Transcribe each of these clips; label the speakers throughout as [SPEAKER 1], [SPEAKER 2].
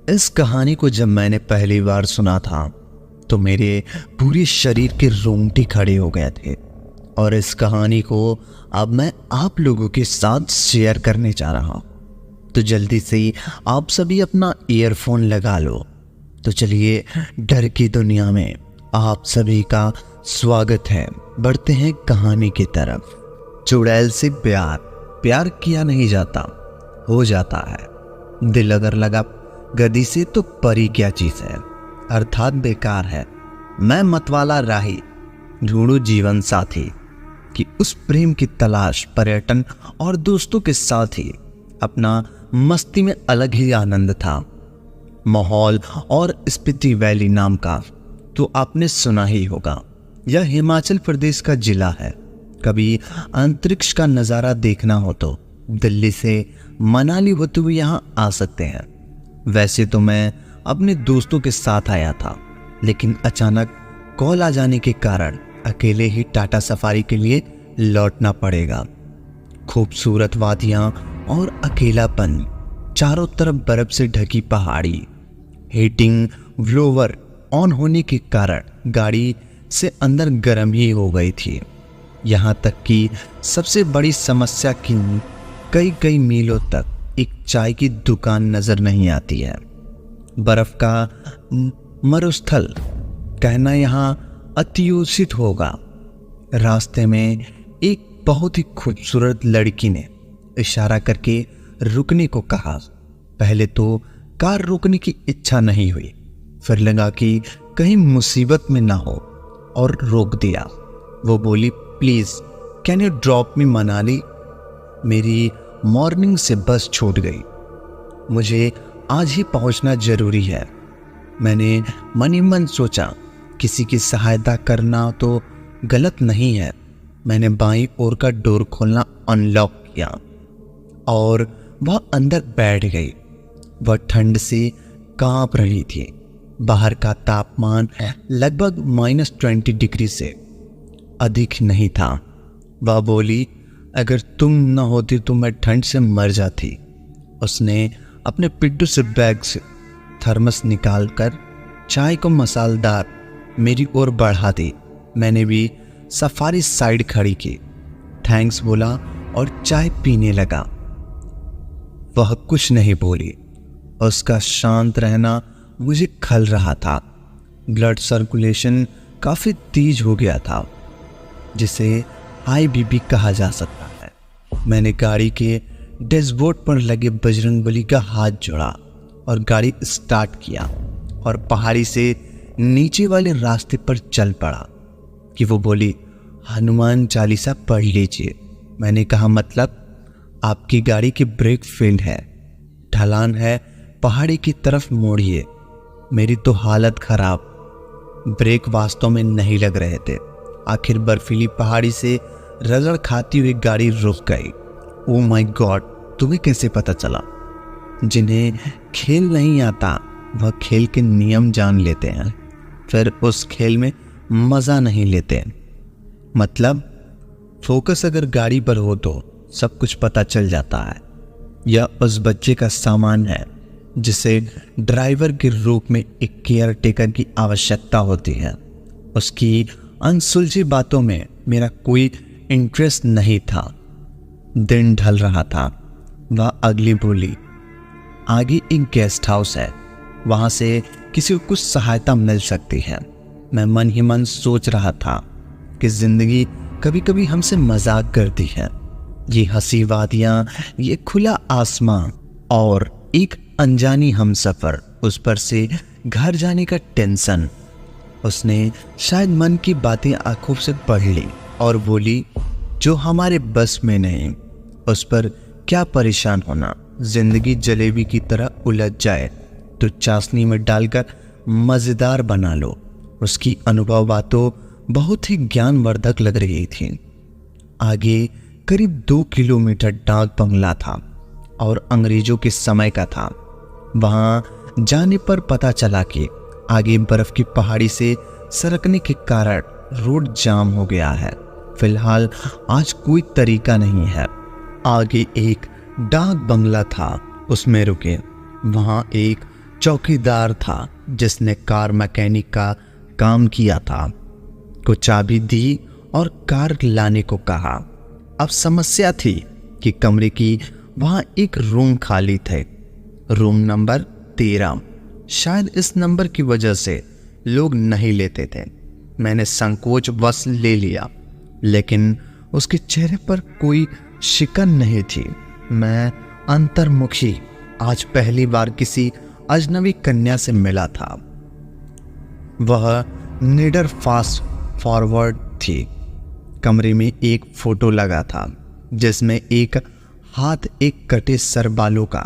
[SPEAKER 1] इस कहानी को जब मैंने पहली बार सुना था तो मेरे पूरे शरीर के रोंगटे खड़े हो गए थे और इस कहानी को अब मैं आप लोगों के साथ शेयर करने जा रहा हूँ। तो जल्दी से आप सभी अपना ईयरफोन लगा लो। तो चलिए, डर की दुनिया में आप सभी का स्वागत है। बढ़ते हैं कहानी की तरफ। चुड़ैल से प्यार किया नहीं जाता, हो जाता है। दिल अगर लगा गद्दी से तो परी क्या चीज है, अर्थात बेकार है। मैं मतवाला राही ढूंढू जीवन साथी कि उस प्रेम की तलाश पर्यटन और दोस्तों के साथ ही अपना मस्ती में अलग ही आनंद था। माहौल और स्पीति वैली नाम का तो आपने सुना ही होगा। यह हिमाचल प्रदेश का जिला है। कभी अंतरिक्ष का नज़ारा देखना हो तो दिल्ली से मनाली होते हुए यहाँ आ सकते हैं। वैसे तो मैं अपने दोस्तों के साथ आया था, लेकिन अचानक कॉल आ जाने के कारण अकेले ही टाटा सफारी के लिए लौटना पड़ेगा। खूबसूरत वादियाँ और अकेलापन, चारों तरफ बर्फ से ढकी पहाड़ी, हीटिंग ब्लोवर ऑन होने के कारण गाड़ी से अंदर गर्म ही हो गई थी। यहाँ तक कि सबसे बड़ी समस्या कि कई मीलों तक एक चाय की दुकान नजर नहीं आती है। बर्फ का मरुस्थल कहना यहाँ अत्युचित होगा। रास्ते में एक बहुत ही खूबसूरत लड़की ने इशारा करके रुकने को कहा। पहले तो कार रोकने की इच्छा नहीं हुई, फिर लगा कि कहीं मुसीबत में ना हो और रोक दिया। वो बोली, please can you drop me Manali. मेरी मॉर्निंग से बस छूट गई, मुझे आज ही पहुंचना जरूरी है। मैंने मन ही मन सोचा किसी की सहायता करना तो गलत नहीं है। मैंने बाईं ओर का डोर खोलना अनलॉक किया और वह अंदर बैठ गई। वह ठंड से कांप रही थी। बाहर का तापमान लगभग -20 डिग्री से अधिक नहीं था। वह बोली, अगर तुम न होती तो मैं ठंड से मर जाती। उसने अपने पिट्ठू से बैग से थर्मस निकालकर चाय को मसालेदार मेरी ओर बढ़ा दी। मैंने भी सफारी साइड खड़ी की, थैंक्स बोला और चाय पीने लगा। वह कुछ नहीं बोली। उसका शांत रहना मुझे खल रहा था। ब्लड सर्कुलेशन काफ़ी तेज हो गया था, जिसे हाई बीपी कहा जा सकता है। मैंने गाड़ी के डैशबोर्ड पर लगे बजरंगबली का हाथ जोड़ा और गाड़ी स्टार्ट किया और पहाड़ी से नीचे वाले रास्ते पर चल पड़ा कि वो बोली, हनुमान चालीसा पढ़ लीजिए। मैंने कहा, मतलब? आपकी गाड़ी की ब्रेक फेल है, ढलान है, पहाड़ी की तरफ मोड़िए। मेरी तो हालत खराब, ब्रेक वास्तव में नहीं लग रहे थे। आखिर बर्फीली पहाड़ी से रगड़ खाती हुई गाड़ी रुक गई। ओ माय गॉड, तुम्हें कैसे पता चला? जिन्हें खेल नहीं आता वह खेल के नियम जान लेते हैं, फिर उस खेल में मज़ा नहीं लेते। मतलब फोकस अगर गाड़ी पर हो तो सब कुछ पता चल जाता है। यह उस बच्चे का सामान है जिसे ड्राइवर के रूप में एक केयर टेकर की आवश्यकता होती है। उसकी अनसुलझी बातों में मेरा कोई इंटरेस्ट नहीं था। दिन ढल रहा था। वह अगली बोली, आगे एक गेस्ट हाउस है, वहां से किसी को कुछ सहायता मिल सकती है। मैं मन ही मन सोच रहा था कि जिंदगी कभी कभी हमसे मजाक करती है। ये हंसी वादियां, ये खुला आसमां और एक अनजानी हमसफर, उस पर से घर जाने का टेंशन। उसने शायद मन की बातें आंखों से पढ़ ली और बोली, जो हमारे बस में नहीं उस पर क्या परेशान होना। जिंदगी जलेबी की तरह उलझ जाए तो चाशनी में डालकर मज़ेदार बना लो। उसकी अनुभव बातों बहुत ही ज्ञानवर्धक लग रही थी। आगे करीब 2 किलोमीटर डाक बंगला था और अंग्रेजों के समय का था। वहां जाने पर पता चला कि आगे बर्फ की पहाड़ी से सरकने के कारण रोड जाम हो गया है। फिलहाल आज कोई तरीका नहीं है। आगे एक डाक बंगला था, उसमें रुके। वहां एक चौकीदार था जिसने कार मैकेनिक का काम किया था, को चाबी दी और कार लाने को कहा। अब समस्या थी कि कमरे की वहां एक रूम खाली थे, रूम नंबर 13। शायद इस नंबर की वजह से लोग नहीं लेते थे। मैंने संकोच वश ले लिया, लेकिन उसके चेहरे पर कोई शिकन नहीं थी। मैं अंतर्मुखी आज पहली बार किसी अजनबी कन्या से मिला था। वह निडर फास्ट फॉरवर्ड थी। कमरे में एक फोटो लगा था जिसमें एक हाथ एक कटे सर बालों का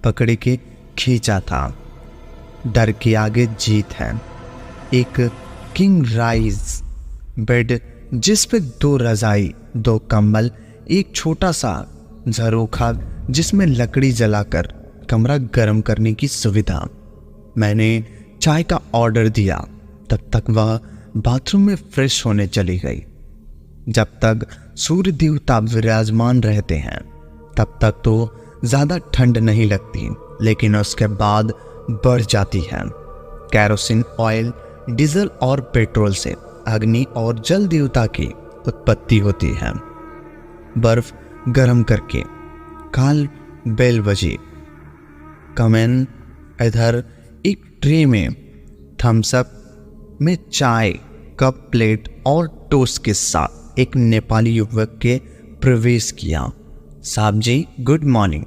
[SPEAKER 1] पकड़े के खींचा था। डर के आगे जीत है। एक किंग राइज बेड जिस पे 2 रजाई, 2 कंबल, एक छोटा सा झरोखा जिसमें लकड़ी जलाकर कमरा गर्म करने की सुविधा। मैंने चाय का ऑर्डर दिया। तब तक वह बाथरूम में फ्रेश होने चली गई। जब तक सूर्य देवता विराजमान रहते हैं तब तक तो ज्यादा ठंड नहीं लगती, लेकिन उसके बाद बढ़ जाती है। कैरोसिन ऑयल, डीजल और पेट्रोल से अग्नि और जल देवता की उत्पत्ति होती है। बर्फ गर्म करके काल बेल बजी। कमेन इधर एक ट्रे में थम्स अप में चाय, कप, प्लेट और टोस्ट के साथ एक नेपाली युवक के प्रवेश किया। साहब जी, गुड मॉर्निंग।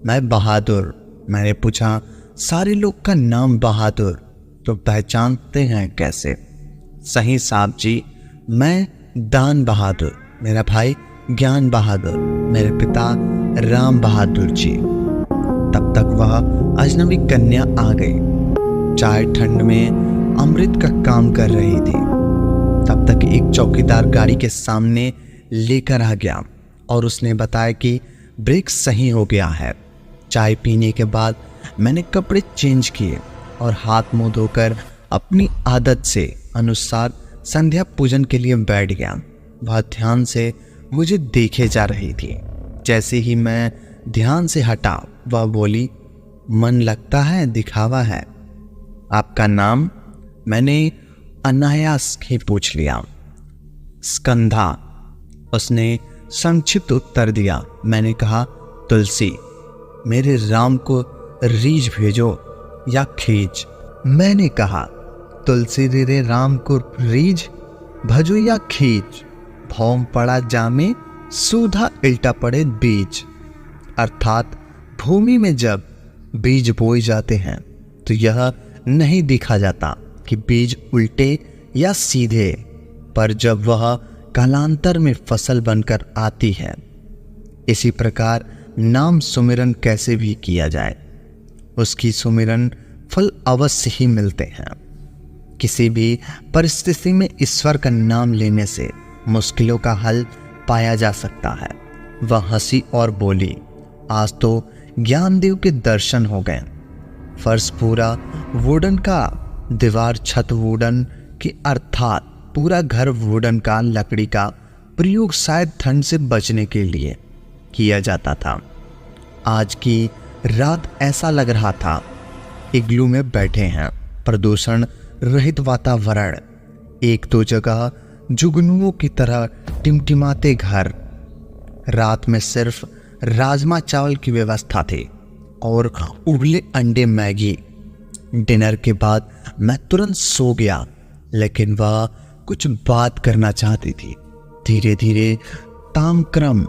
[SPEAKER 1] मैं बहादुर। मैंने पूछा, सारे लोग का नाम बहादुर, तो पहचानते हैं कैसे? सही साहब जी, मैं दान बहादुर, मेरा भाई ज्ञान बहादुर, मेरे पिता राम बहादुर जी। तब तक वह अजनबी कन्या आ गई। चाय ठंड में अमृत का काम कर रही थी। तब तक एक चौकीदार गाड़ी के सामने लेकर आ गया और उसने बताया कि ब्रेक सही हो गया है। चाय पीने के बाद मैंने कपड़े चेंज किए और हाथ मुंह धोकर अपनी आदत से अनुसार संध्या पूजन के लिए बैठ गया। वह ध्यान से मुझे देखे जा रही थी। जैसे ही मैं ध्यान से हटा, वह बोली, मन लगता है दिखावा है। आपका नाम? मैंने अनायास ही पूछ लिया। स्कंधा, उसने संक्षिप्त उत्तर दिया। मैंने कहा, तुलसी। मेरे राम को रीछ भेजो या खींच। मैंने कहा, तुलसी रे राम को रीछ भजो या खींच। भौम पड़ा जामे सूधा इल्टा पड़े बीज। अर्थात भूमि में जब बीज बोए जाते हैं तो यह नहीं देखा जाता कि बीज उल्टे या सीधे, पर जब वह कालांतर में फसल बनकर आती है। इसी प्रकार नाम सुमिरन कैसे भी किया जाए, उसकी सुमिरन फल अवश्य ही मिलते हैं। किसी भी परिस्थिति में ईश्वर का नाम लेने से मुश्किलों का हल पाया जा सकता है। वह हंसी और बोली, आज तो ज्ञानदेव के दर्शन हो गए। फर्श पूरा वुडन का, दीवार छत वुडन की, अर्थात पूरा घर वुडन का। लकड़ी का प्रयोग शायद ठंड से बचने के लिए किया जाता था। आज की रात ऐसा लग रहा था इग्लू में बैठे हैं। प्रदूषण रहित वातावरण, 1-2 जगह जुगनुओं की तरह टिमटिमाते घर। रात में सिर्फ राजमा चावल की व्यवस्था थी और उबले अंडे मैगी। डिनर के बाद मैं तुरंत सो गया, लेकिन वह कुछ बात करना चाहती थी। धीरे धीरे तामक्रम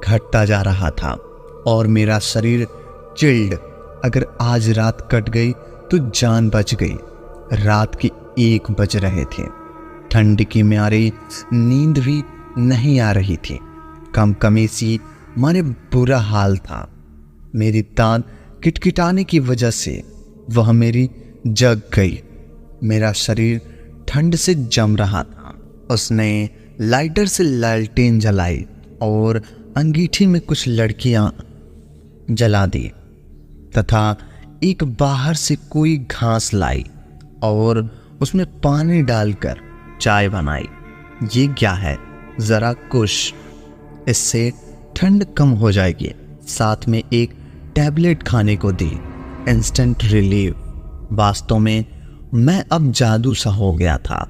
[SPEAKER 1] घटता जा रहा था और मेरा शरीर चिल्ड। अगर आज रात कट गई तो जान बच गई। रात के 1 बज रहे थे। ठंड की म्यारी नींद भी नहीं आ रही थी। कमी सी माने बुरा हाल था। मेरी दांत किटकिटाने की वजह से वह मेरी जग गई। मेरा शरीर ठंड से जम रहा था। उसने लाइटर से लालटेन जलाई और अंगीठी में कुछ लड़कियां जला दी तथा एक बाहर से कोई घास लाई और उसमें पानी डालकर चाय बनाई। ये क्या है? जरा कुछ, इससे ठंड कम हो जाएगी। साथ में एक टैबलेट खाने को दी, इंस्टेंट रिलीफ। वास्तव में मैं अब जादू सा हो गया था।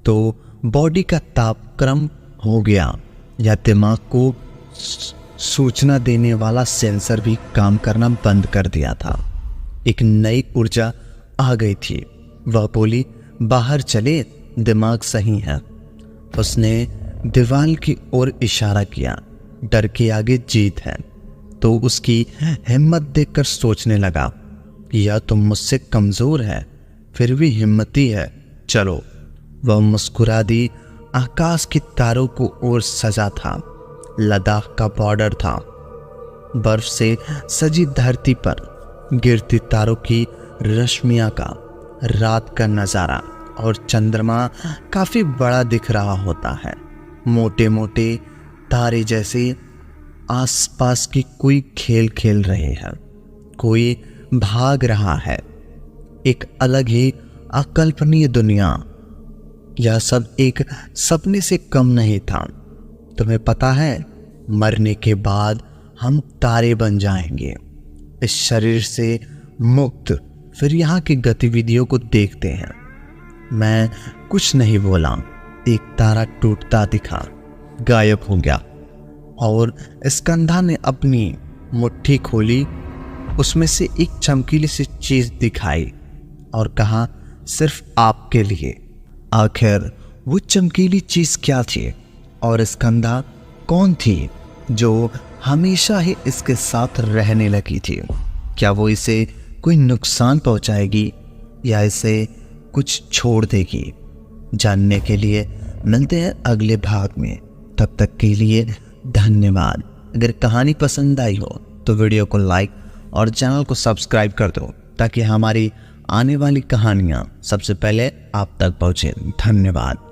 [SPEAKER 1] तो बॉडी का तापक्रम हो गया या दिमाग को सूचना देने वाला सेंसर भी काम करना बंद कर दिया था। एक नई ऊर्जा आ गई थी। वह बोली, बाहर चले, दिमाग सही है। उसने दीवार की ओर इशारा किया। डर के आगे जीत है। तो उसकी हिम्मत देखकर सोचने लगा, यह तो मुझसे कमजोर है, फिर भी हिम्मती है, चलो। वह मुस्कुरा दी। आकाश के तारों को और सजा था। लद्दाख का बॉर्डर था। बर्फ से सजी धरती पर गिरती तारों की रश्मियां का रात का नजारा और चंद्रमा काफी बड़ा दिख रहा होता है। मोटे मोटे तारे जैसे आसपास की कोई खेल खेल रहे हैं, कोई भाग रहा है। एक अलग ही अकल्पनीय दुनिया। यह सब एक सपने से कम नहीं था। तुम्हें पता है, मरने के बाद हम तारे बन जाएंगे, इस शरीर से मुक्त। फिर यहाँ की गतिविधियों को देखते हैं। मैं कुछ नहीं बोला। एक तारा टूटता दिखा, गायब हो गया और स्कंधा ने अपनी मुट्ठी खोली। उसमें से एक चमकीली सी चीज दिखाई और कहा, सिर्फ आपके लिए। आखिर वो चमकीली चीज क्या थी और स्कंधा कौन थी जो हमेशा ही इसके साथ रहने लगी थी? क्या वो इसे कोई नुकसान पहुंचाएगी या इसे कुछ छोड़ देगी? जानने के लिए मिलते हैं अगले भाग में। तब तक के लिए धन्यवाद। अगर कहानी पसंद आई हो तो वीडियो को लाइक और चैनल को सब्सक्राइब कर दो, ताकि हमारी आने वाली कहानियाँ सबसे पहले आप तक पहुँचे। धन्यवाद।